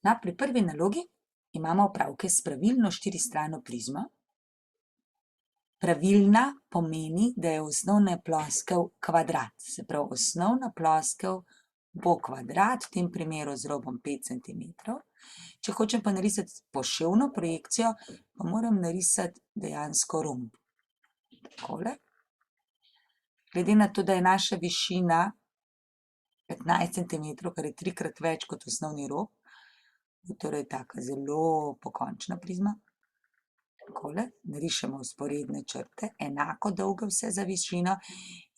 Pri prvi nalogi imamo opravke s pravilno štiristrano prizmo. Pravilna pomeni, da je osnovna ploskev kvadrat. Se pravi, osnovna ploskev bo kvadrat, v tem primeru z robom 5 cm. Če hočem pa narisati poševno projekcijo, pa moram narisati dejansko romb. Takole. Glede na to, da je naša višina 15 cm, kar je 3-krat več kot osnovni rob, je torej taka zelo pokončna prizma. Takole, narišemo vzporedne črte, enako dolge vse za višino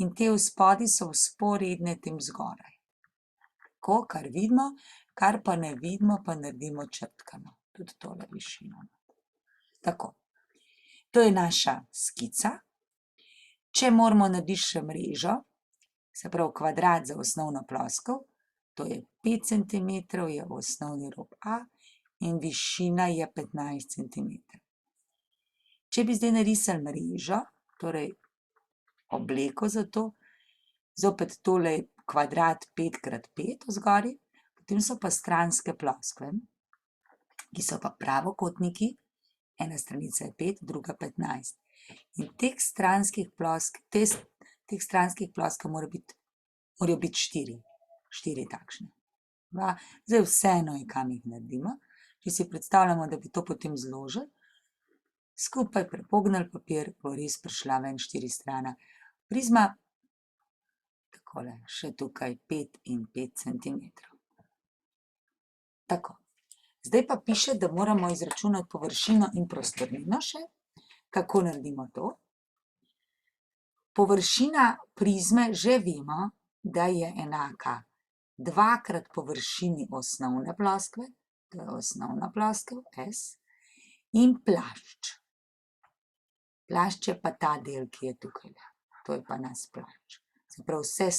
in te vzpodi so vzporedne tem zgoraj. Tako, kar vidimo, kar pa ne vidimo, pa naredimo črtkano. Tudi tole višino. Tako, to je naša skica. Če moramo narediti še mrežo, se pravi kvadrat za osnovno ploskev, to je 5 cm, je osnovni rob A in višina je 15 cm. Če bi zdaj narisali mrežo, torej obleko za to, zopet tole je kvadrat 5x5 vzgori, potem so pa stranske ploskve, ki so pa pravokotniki, ena stranica je 5, druga 15. In teh stranskih ploskev morajo biti 4 takšne. Zdaj vseeno je, kam jih naredimo. Če si predstavljamo, da bi to potem zložili, skupaj prepognili papir, bo res prišla ven 4strana prizma. Takole, še tukaj 5 in 5 cm. Tako. Zdaj pa piše, da moramo izračunati površino in prostornino še. Kako naredimo to? Površina prizme že vemo, da je enaka 2x površini osnovne ploskve, to je osnovna ploskev, S, in plašč. Plašč je pa ta del, ki je tukaj. To je pa naš plašč. Se pravi, vse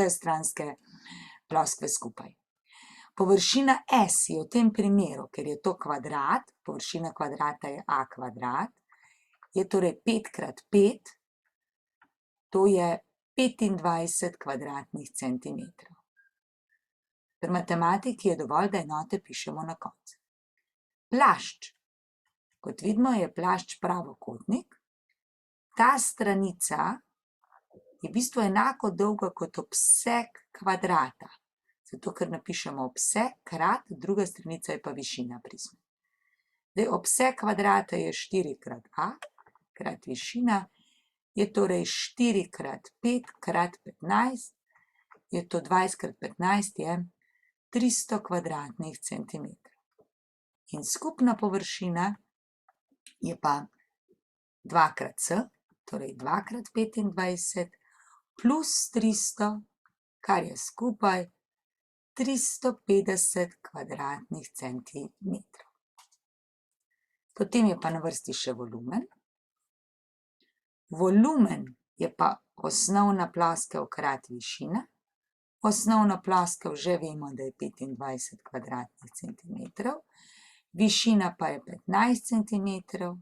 stranske ploskve skupaj. Površina S je v tem primeru, ker je to kvadrat, površina kvadrata je A kvadrat, je torej 5x5, to je 25 kvadratnih centimetrov. Pri matematiki je dovolj, da enote pišemo na koncu. Plašč. Kot vidimo, je plašč pravokotnik. Ta stranica je v bistvu enako dolga kot obseg kvadrata. Zato, ker napišemo obseg krat, druga stranica je pa višina prizme. Zdaj, obseg kvadrata je 4x A krat višina, je torej 4x5 krat 15, je to 20x15 je 300 kvadratnih centimetrov. In skupna površina je pa 2x, torej 2x25 plus 300, kar je skupaj 350 kvadratnih centimetrov. Potem je pa na vrsti še volumen. Volumen je pa osnovna ploskev krat višina. Osnovna ploskev že vemo, da je 25 kvadratnih centimetrov. Višina pa je 15 centimetrov.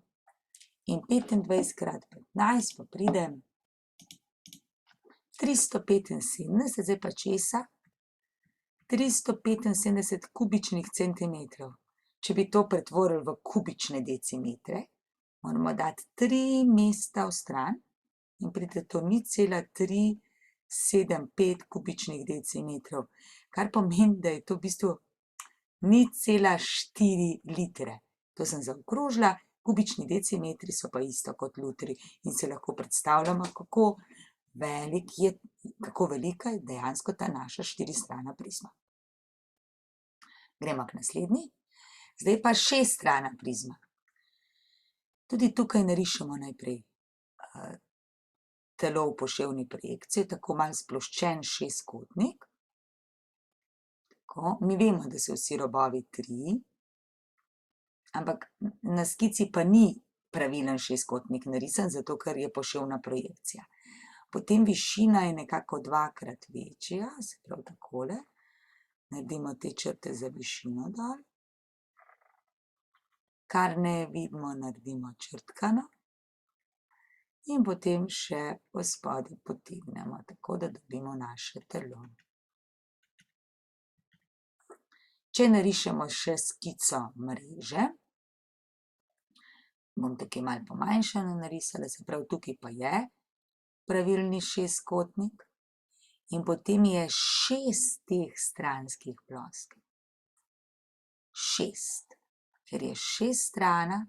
In 25 krat 15 pa pride 375, zdaj pa česa? 375 kubičnih centimetrov. Če bi to pretvorili v kubične decimetre, moramo dati 3 mesta vstran in pride to 0,375 kubičnih decimetrov, kar pomeni, da je to v bistvu 0,4 litre. To sem zaokrožila, kubični decimetri so pa isto kot litri in se lahko predstavljamo, kako velika je dejansko ta naša štiristrana prizma. Gremo k naslednji. Zdaj pa šeststrana prizma. Tudi tukaj narišemo najprej telo v poševni projekciji, tako malo sploščen šestkotnik. Tako, mi vemo, da so vsi robovi 3, ampak na skici pa ni pravilen šestkotnik narisan, zato ker je poševna projekcija. Potem višina je nekako 2x večja, se pravi takole. Naredimo te črte za višino dol. Kar ne vidimo, naredimo črtkano. In potem še spodaj potegnemo, tako da dobimo naše telo. Če narišemo še skico mreže, bom tukaj malo pomanjšano narisala, se pravi, tukaj pa je pravilni šestkotnik in potem je 6 teh stranskih ploskev. 6, ker je 6 strana,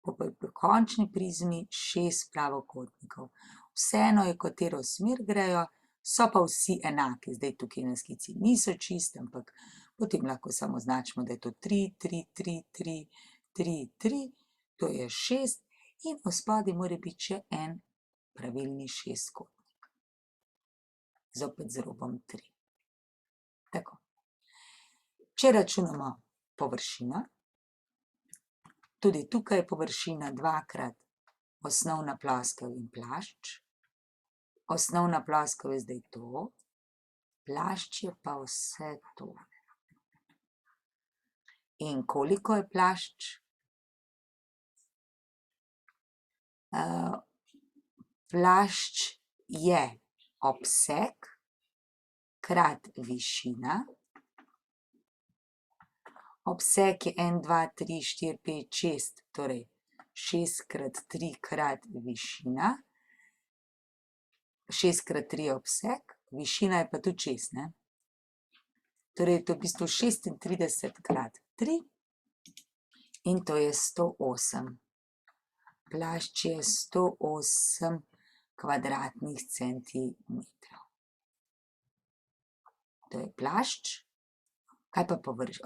bo pa pri končni prizmi 6 pravokotnikov. Vseeno je, katero smer grejo, so pa vsi enaki. Zdaj tukaj na skici niso čisti, ampak potem lahko samo označimo, da je to 3, 3, 3, 3, 3, 3, to je 6 in vspodaj mora biti še en pravilni šestkotnik. Zopet z robom 3. Tako. Če računamo površino, tudi tukaj je površina 2x osnovna ploskev in plašč. Osnovna ploskev je zdaj to, plašč je pa vse to. In koliko je plašč? Plašč je obseg krat višina. Obseg je 1, 2, 3, 4, 5, 6, torej 6 krat 3 krat višina. 6 krat 3 je obseg, višina je pa tudi 6, ne? Torej to je v bistvu 36 krat 3 in to je 108. Plašč je 108 kvadratnih centimetrov. To je plašč. Kaj pa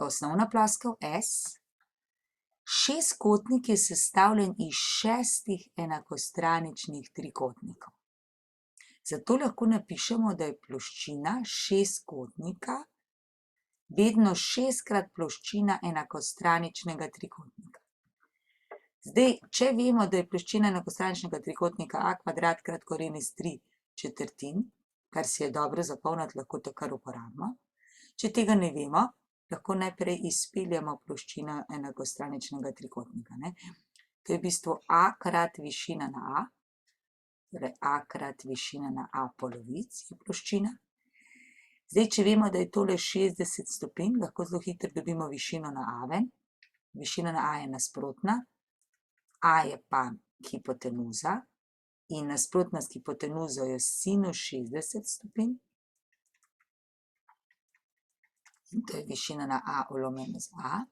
osnovna ploskev S? Šestkotnik je sestavljen iz 6 enakostraničnih trikotnikov. Zato lahko napišemo, da je ploščina šestkotnika vedno 6-krat ploščina enakostraničnega trikotnika. Zdaj, če vemo, da je ploščina enakostraničnega trikotnika a kvadrat krat koren iz 3/4, kar si je dobro zapomniti, lahko to kar uporabimo. Če tega ne vemo, lahko najprej izpeljemo ploščino enakostraničnega trikotnika, ne. To je v bistvu a krat višina na a, torej a krat višina na a polovic je ploščina. Zdaj, če vemo, da je tole 60 stopinj, lahko zelo hitro dobimo višino na a ven. Višina na a je nasprotna, a je pa hipotenuza in nasprotna s hipotenuzo je sinus 60 stopinj. In to je višina na a lomljeno z a.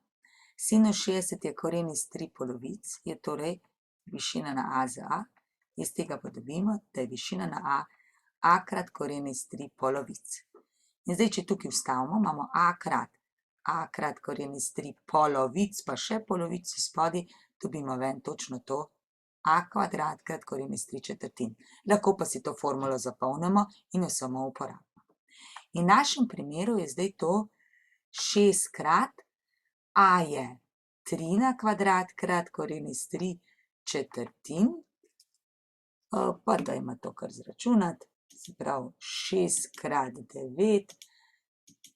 Sinus 60 je koren iz 3 polovic, je torej višina na a z a. Iz tega pa dobimo, da je višina na a krat koren iz 3 polovic. In zdaj, če tukaj vstavimo, imamo a krat koren iz 3 polovic, pa še polovico spodaj, dobimo ven točno to, a kvadrat krat koren iz 3/4. Lahko pa si to formulo zapomnimo in jo samo uporabimo. In v našem primeru je zdaj to 6 krat, a je 3 na kvadrat krat koren iz 3/4, pa dajmo to kar izračunati, se pravi 6 krat 9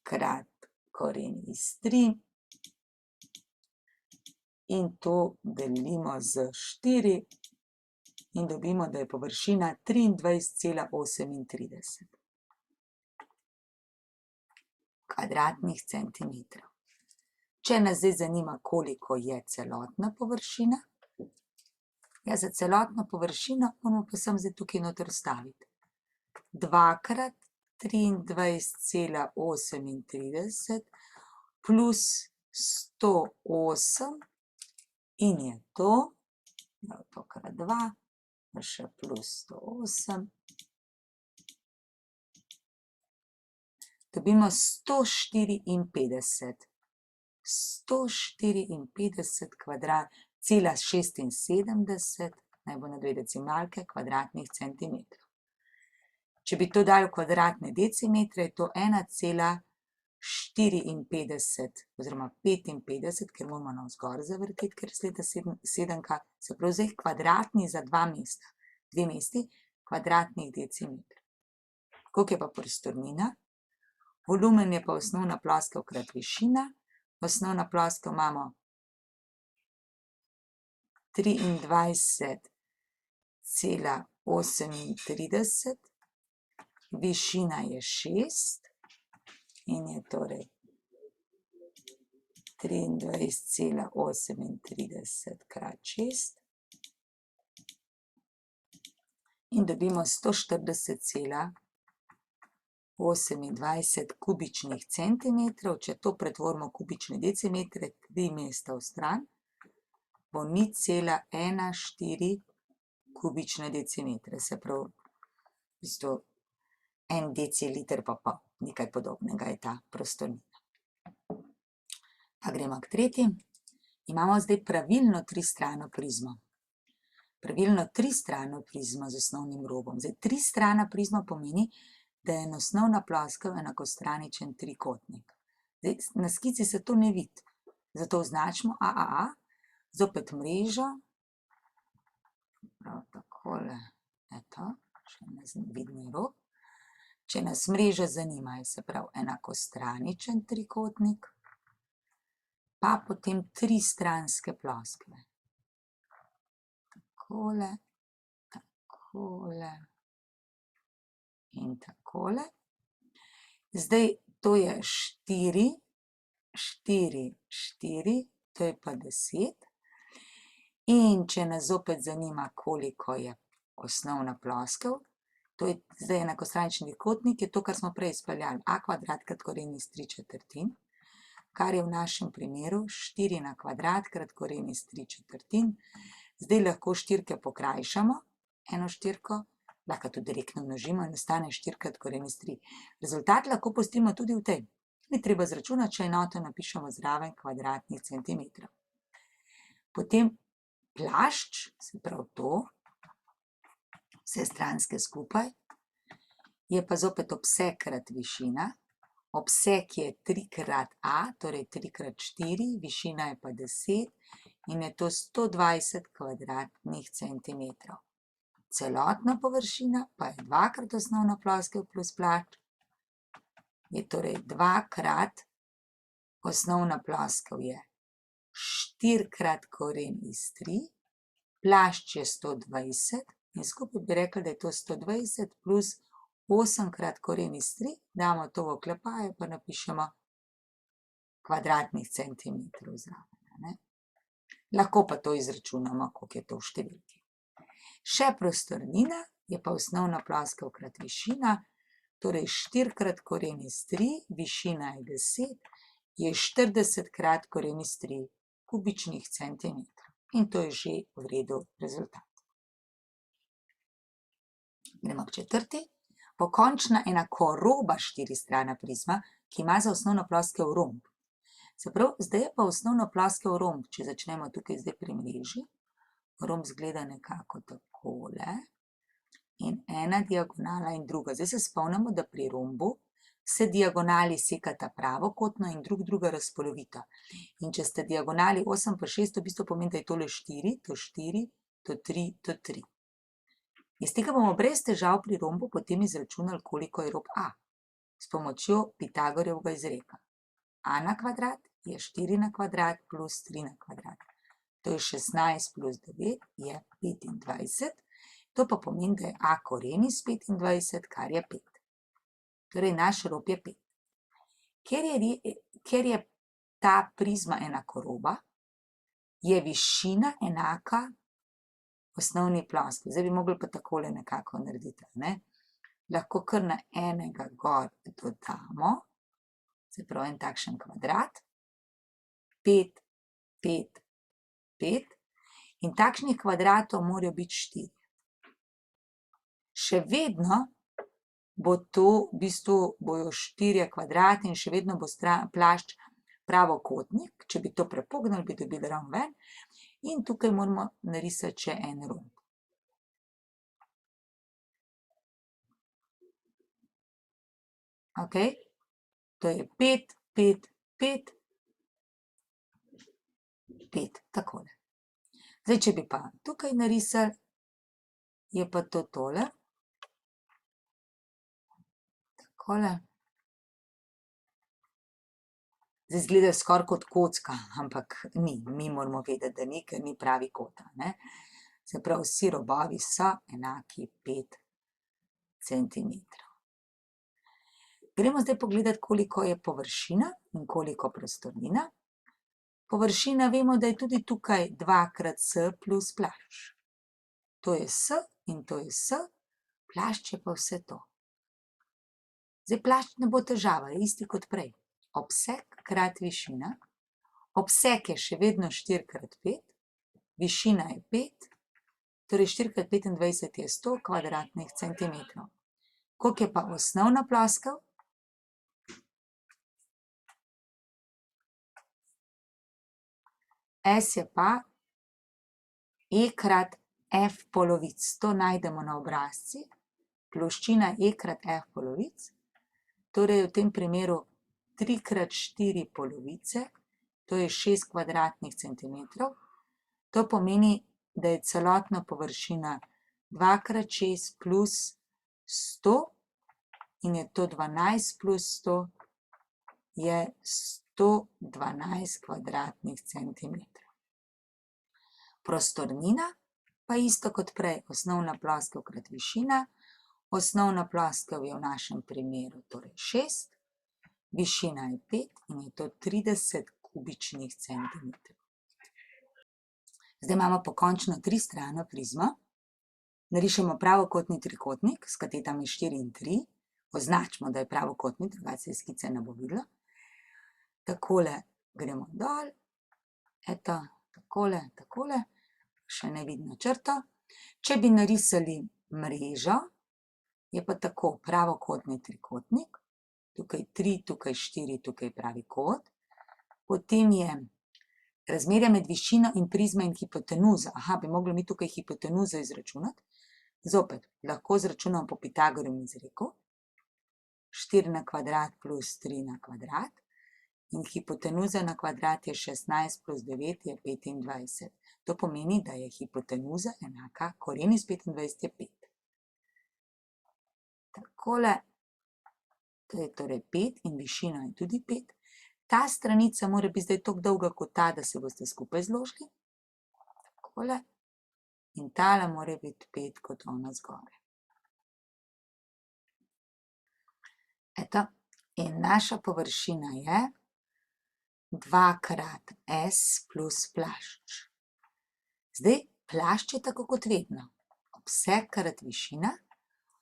krat koren iz 3 in to delimo z 4 in dobimo, da je površina 23,38 kvadratnih centimetrov. Če nas zdaj zanima, koliko je celotna površina, ja, za celotno površino moramo pa samo zdaj tukaj noter vstaviti 2 krat 23,38 plus 108 in je to krat 2, pa še plus 108. Dobimo 154,76 naj bo na 2 decimalke kvadratnih centimetrov. Če bi to dali v kvadratne decimetre, je to 1,54 oziroma 55, ker moramo navzgor zavrteti, ker je sleda sedemka, se pravi zdaj kvadratni za 2 mesta. 2 mesti kvadratnih decimetrov. Koliko je pa prostornina? Volumen je pa osnovna ploskev krat višina. Osnovna ploskev imamo 23,38, višina je 6 in je torej 23,38 krat 6 in dobimo 140,28 kubičnih centimetrov. Če to pretvorimo v kubične decimetre, 3 mesta vstran, bo 0,14 kubične decimetre, se pravi, v bistvu 1 deciliter pa pol, nekaj podobnega je ta prostornina. Pa gremo k tretji. Imamo zdaj pravilno tristrano prizmo. Pravilno tristrano prizmo z osnovnim robom. Zdaj, tristrana prizma pomeni, da je enosnovna ploskev enakostraničen trikotnik. Zdaj, na skici se to ne vidi, zato označimo AAA, zopet mrežo, prav takole, eto, še nevidni rob. Če nas mreža zanima, je se pravi enakostraničen trikotnik, pa potem tristranske ploskve. Takole, takole in takole. Zdaj, to je 4, 4, 4, to je pa 10. In če nas zopet zanima, koliko je osnovna ploskev, to je zdaj enakostranični trikotnik, je to, kar smo prej izpeljali. A kvadrat krat koren iz 3/4, kar je v našem primeru 4 na kvadrat krat koren iz 3/4. Zdaj lahko štirke pokrajšamo, eno štirko, lahko tudi direktno množimo in ostane 4 krat koren iz 3. Rezultat lahko pustimo tudi v tej. Ni treba izračunati, če enoto napišemo zraven kvadratnih centimetrov. Potem plašč, se pravi to, vse stranske skupaj, je pa zopet obseg krat višina. Obseg je 3 krat A, torej 3 krat 4, višina je pa 10 in je to 120 kvadratnih centimetrov. Celotna površina pa je 2 krat osnovna ploskev plus plašč, je torej 2 krat osnovna ploskev je 4 krat koren iz 3, plašč je 120 in skupaj bi rekli, da je to 120 plus 8 krat koren iz 3, damo to v oklepaje pa napišemo kvadratnih centimetrov zraven. Lahko pa to izračunamo, koliko je to v številki. Še prostornina je pa osnovna ploskev krat višina, torej 4 krat koren iz 3, višina je 10, je 40 krat koren iz 3 kubičnih centimetrov. In to je že v redu rezultat. Gremo k četrti. Pokončna enakoroba štiristrana prizma, ki ima za osnovno ploskev romb. Se pravi, zdaj je pa osnovno ploskev romb, če začnemo tukaj zdaj pri mreži. Romb izgleda nekako takole in ena diagonala in druga. Zdaj se spomnimo, da pri rombu se diagonali sekata pravokotno in druga razpolovita. In če sta diagonali 8 pa 6, to v bistvu pomeni, da je tole 4, to 4, to 3, to 3. Iz tega bomo brez težav pri rombu potem izračunali, koliko je rob A. S pomočjo Pitagorjevega izreka. A na kvadrat je 4 na kvadrat plus 3 na kvadrat. To je 16 plus 9 je 25. To pa pomeni, da je A koren iz 25, kar je 5. Torej, naš rob je 5. Ker je ta prizma enakoroba, je višina enaka osnovni ploskvi. Zdaj bi mogli pa takole nekako narediti, ne? Lahko kar na enega gor dodamo, se pravi en takšen kvadrat, 5, 5, 5 in takšnih kvadratov morajo biti 4. Še vedno bo to, v bistvu bojo 4 kvadrati in še vedno bo plašč pravokotnik. Če bi to prepognili, bi dobili ravno ven. In tukaj moramo narisati še en romb. Ok, to je 5, 5, 5, 5, takole. Zdaj, če bi pa tukaj narisali, je pa to tole. Takole. Zdaj izgleda skoraj kot kocka, ampak ni. Mi moramo vedeti, da ni, ker ni pravi kota, ne. Se pravi, vsi robovi so enaki 5 centimetrov. Gremo zdaj pogledati, koliko je površina in koliko prostornina. Površina vemo, da je tudi tukaj 2 krat s plus plašč. To je s in to je s, plašč je pa vse to. Zdaj plašč ne bo težava, je isti kot prej. Obseg krat višina. Obseg je še vedno 4 krat 5, višina je 5, torej 4 krat 25 je 100 kvadratnih centimetrov. Koliko je pa osnovna ploskev? S je pa E krat F polovic. To najdemo na obrazci. Ploščina E krat F polovic. Torej v tem primeru 3 krat 4 polovice, to je 6 kvadratnih centimetrov. To pomeni, da je celotna površina 2 krat 6 plus 100 in je to 12 plus 100 je 112 kvadratnih centimetrov. Prostornina pa isto kot prej, osnovna ploskev krat višina. Osnovna ploskev je v našem primeru torej 6, višina je 5 in je to 30 kubičnih centimetrov. Zdaj imamo pokončno tristrano prizmo. Narišemo pravokotni trikotnik s katetami 4 in 3. Označimo, da je pravokotni, drugače se skice ne bo videlo. Takole gremo dol, eto, takole, še nevidno črto. Če bi narisali mrežo, je pa tako pravokotni trikotnik, tukaj 3, tukaj 4, tukaj pravi kot. Potem je razmerje med višino in prizmo in hipotenuzo. Aha, bi mogli mi tukaj hipotenuzo izračunati. Zopet, lahko izračunamo po Pitagorjevem izreku. 4 na kvadrat plus 3 na kvadrat. In hipotenuza na kvadrat je 16 plus 9 je 25. To pomeni, da je hipotenuza enaka, koren iz 25 je 5. Takole, to je torej 5 in višina je tudi 5. Ta stranica mora biti zdaj toliko dolga kot ta, da se boste skupaj zložili. Takole. In tale mora biti 5 kot ona zgoraj. Eto, in naša površina je 2 krat S plus plašč. Zdaj, plašč je tako kot vedno. Obseg krat višina.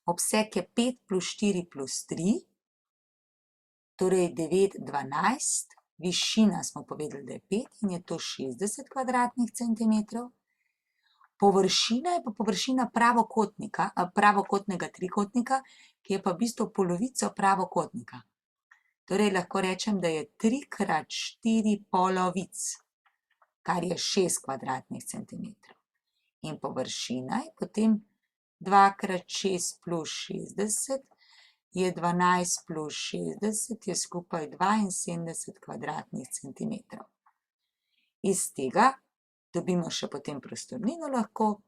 Obseg je 5 plus 4 plus 3, torej 9, 12. Višina smo povedali, da je 5 in je to 60 kvadratnih centimetrov. Površina je pa površina pravokotnega trikotnika, ki je pa v bistvu polovico pravokotnika. Torej lahko rečem, da je 3 krat 4 polovic, kar je 6 kvadratnih centimetrov. In površina je potem 2 krat 6 plus 60 je 12 plus 60 je skupaj 72 kvadratnih centimetrov. Iz tega dobimo še potem prostornino lahko,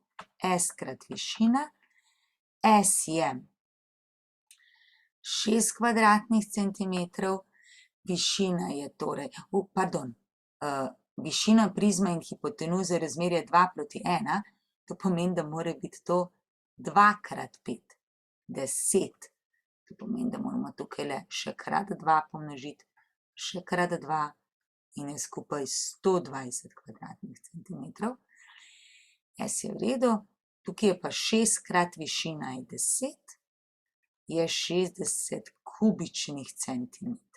S krat višina. S je 6 kvadratnih centimetrov, višina je torej, višina prizme in hipotenuze razmerje 2 proti 1, to pomeni, da mora biti to 2 krat 5, 10. To pomeni, da moramo tukaj še krat 2 pomnožiti, še krat 2 in je skupaj 120 kvadratnih centimetrov. S je v redu, tukaj je pa 6 krat višina je 10, je 60 kubičnih centimetrov.